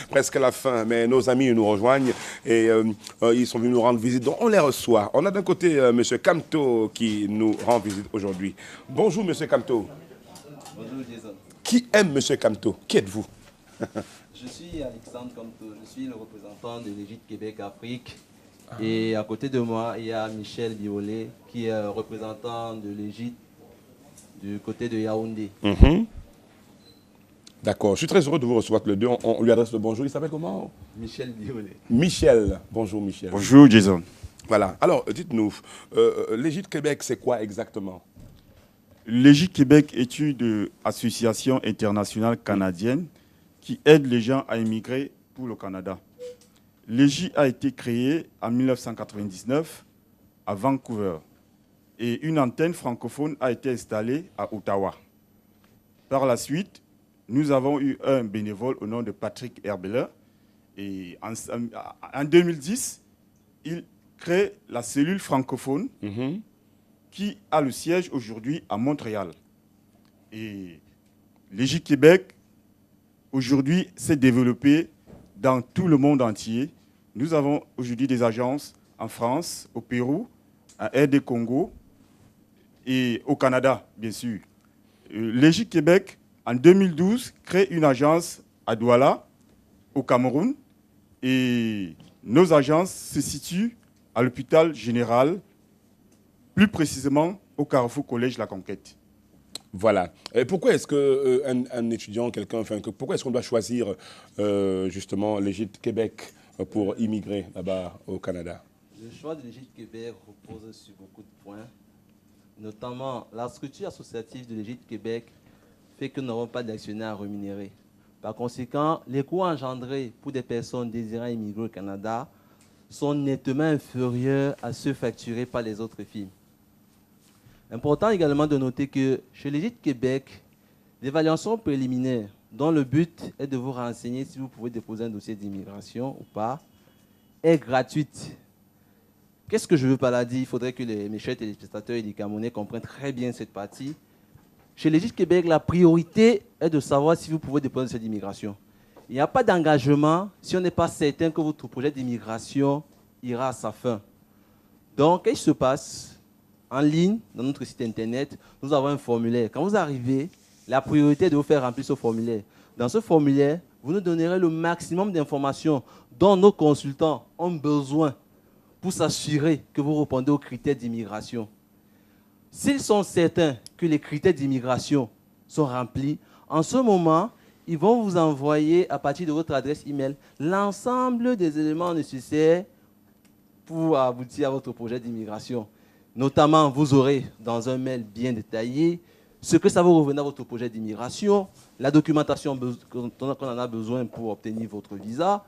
Presque à la fin, mais nos amis nous rejoignent et ils sont venus nous rendre visite, donc on les reçoit. On a d'un côté M. Kamto qui nous rend visite aujourd'hui. Bonjour M. Kamto. Bonjour Jason. Qui aime M. Kamto? Qui êtes-vous? Je suis Alexandre Kamto, je suis le représentant de l'Égypte Québec Afrique. Et à côté de moi, il y a Michel Biolay qui est représentant de l'Égypte du côté de Yaoundé. D'accord, je suis très heureux de vous recevoir tous les deux. On lui adresse le bonjour. Il s'appelle comment? Michel Biolay. Michel. Bonjour Michel. Bonjour Jason. Voilà. Alors, dites-nous, l'Égypte Québec, c'est quoi exactement? L'Égypte Québec est une association internationale canadienne qui aide les gens à immigrer pour le Canada. L'Égypte a été créée en 1999 à Vancouver et une antenne francophone a été installée à Ottawa. Par la suite, nous avons eu un bénévole au nom de Patrick Herbeler et en 2010, il crée la cellule francophone qui a le siège aujourd'hui à Montréal. Et l'Égypte Québec, aujourd'hui, s'est développée dans tout le monde entier. Nous avons aujourd'hui des agences en France, au Pérou, à RD Congo et au Canada, bien sûr. L'Égypte Québec, en 2012, crée une agence à Douala, au Cameroun. Et nos agences se situent à l'hôpital général, plus précisément au Carrefour Collège La Conquête. Voilà. Et pourquoi est-ce qu'un étudiant, pourquoi est-ce qu'on doit choisir justement l'Égypte Québec pour immigrer là-bas au Canada? Le choix de l'Égypte Québec repose sur beaucoup de points, notamment la structure associative de l'Égypte Québec fait que nous n'avons pas d'actionnaires à rémunérer. Par conséquent, les coûts engendrés pour des personnes désirant immigrer au Canada sont nettement inférieurs à ceux facturés par les autres firmes. Important également de noter que chez l'Égypte Québec, l'évaluation préliminaire, dont le but est de vous renseigner si vous pouvez déposer un dossier d'immigration ou pas, est gratuite. Qu'est-ce que je veux par là dire? Il faudrait que mes chers téléspectateurs et les Camerounais comprennent très bien cette partie. Chez l'Égypte Québec, la priorité est de savoir si vous pouvez déposer un dossier d'immigration. Il n'y a pas d'engagement si on n'est pas certain que votre projet d'immigration ira à sa fin. Donc, qu'est-ce qui se passe? En ligne, dans notre site internet, nous avons un formulaire. Quand vous arrivez, la priorité est de vous faire remplir ce formulaire. Dans ce formulaire, vous nous donnerez le maximum d'informations dont nos consultants ont besoin pour s'assurer que vous répondez aux critères d'immigration. S'ils sont certains que les critères d'immigration sont remplis, en ce moment, ils vont vous envoyer à partir de votre adresse email l'ensemble des éléments nécessaires pour aboutir à votre projet d'immigration. Notamment, vous aurez dans un mail bien détaillé ce que ça va revenir à votre projet d'immigration, la documentation qu'on en a besoin pour obtenir votre visa.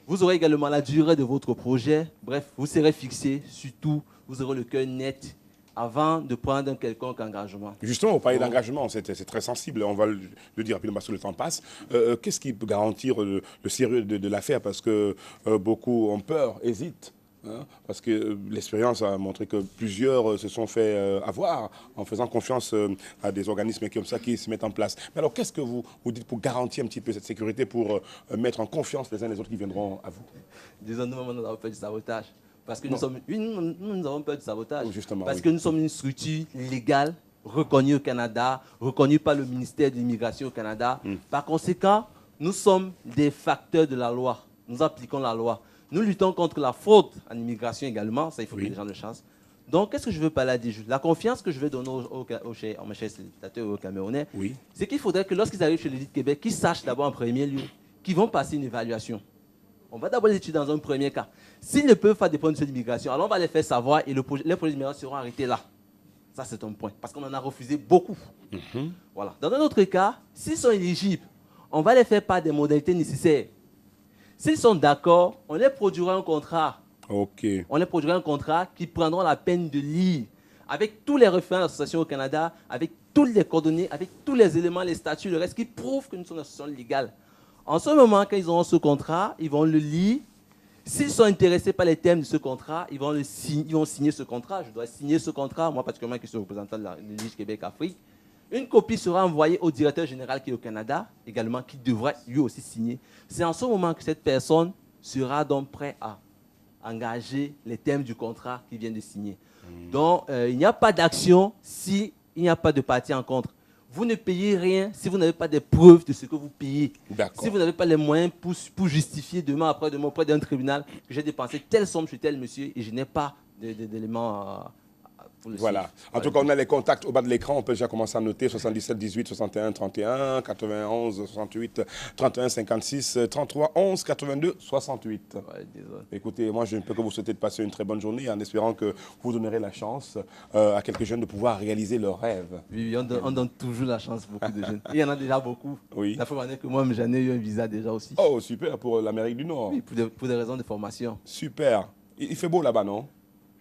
Vous aurez également la durée de votre projet. Bref, vous serez fixé, surtout, vous aurez le cœur net avant de prendre un quelconque engagement. Justement, vous parlez d'engagement, c'est très sensible, on va le dire rapidement parce que le temps passe. Qu'est-ce qui peut garantir le sérieux de l'affaire? Parce que beaucoup ont peur, hésitent. Hein, parce que l'expérience a montré que plusieurs se sont fait avoir en faisant confiance à des organismes comme ça qui se mettent en place. Mais alors, qu'est-ce que vous dites pour garantir un petit peu cette sécurité, pour mettre en confiance les uns les autres qui viendront à vous? Disons, nous avons peur du sabotage. Parce que nous avons peur du sabotage. Justement, parce que nous sommes une structure légale, reconnue au Canada, reconnue par le ministère de l'Immigration au Canada. Par conséquent, nous sommes des facteurs de la loi. Nous appliquons la loi. Nous luttons contre la fraude en immigration également, ça il faut que les gens le sachent. Donc, qu'est-ce que je veux par là dire? La confiance que je vais donner aux chers téléspectateurs et aux Camerounais, c'est qu'il faudrait que lorsqu'ils arrivent chez l'Égypte Québec, qu'ils sachent d'abord en premier lieu qu'ils vont passer une évaluation. On va d'abord les étudier dans un premier cas. S'ils ne peuvent pas dépendre de cette immigration, alors on va les faire savoir et les projets d'immigration seront arrêtés là. Ça, c'est un point, parce qu'on en a refusé beaucoup. Voilà. Dans un autre cas, s'ils sont éligibles, on va les faire part des modalités nécessaires. S'ils sont d'accord, on les produira un contrat. On les produira un contrat qui prendront la peine de lire avec tous les référents de l'association au Canada, avec tous les coordonnées, avec tous les éléments, les statuts, le reste qui prouvent que nous sommes une association légale. En ce moment, quand ils auront ce contrat, ils vont le lire. S'ils sont intéressés par les thèmes de ce contrat, ils vont signer ce contrat. Je dois signer ce contrat, moi particulièrement qui suis représentant de l'Égypte Québec Afrique. Une copie sera envoyée au directeur général qui est au Canada, également, qui devra lui aussi signer. C'est en ce moment que cette personne sera donc prête à engager les termes du contrat qu'il vient de signer. Donc, il n'y a pas d'action s'il n'y a pas de partie en contre. Vous ne payez rien si vous n'avez pas des preuves de ce que vous payez. Si vous n'avez pas les moyens pour justifier demain après-demain auprès d'un tribunal que j'ai dépensé telle somme chez tel monsieur et je n'ai pas d'éléments pour le Voilà. suivre. En tout cas, on a les contacts au bas de l'écran. On peut déjà commencer à noter 77 18 61 31 91 68 31 56 33 11 82 68. Ouais, désolé. Écoutez, moi, je ne peux que vous souhaiter de passer une très bonne journée en espérant que vous donnerez la chance à quelques jeunes de pouvoir réaliser leurs rêves. Oui, on donne toujours la chance à beaucoup de jeunes. Il y en a déjà beaucoup. Oui. La fois que moi, j'en ai eu un visa déjà aussi. Oh, super, pour l'Amérique du Nord. Oui, pour des raisons de formation. Super. Il fait beau là-bas, non?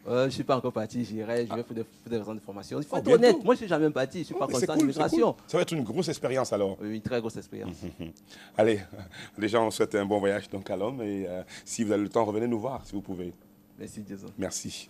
Je ne suis pas encore parti, j'irai, je vais pour des raisons de formation. Il faut être bientôt. honnête, moi je ne suis jamais parti, je ne suis pas Mais constant c'est en cool, immigration. Ça va être une grosse expérience alors. Oui, une très grosse expérience. Allez, déjà, on souhaite un bon voyage donc à l'homme et si vous avez le temps, revenez nous voir si vous pouvez. Merci, Jason. Merci.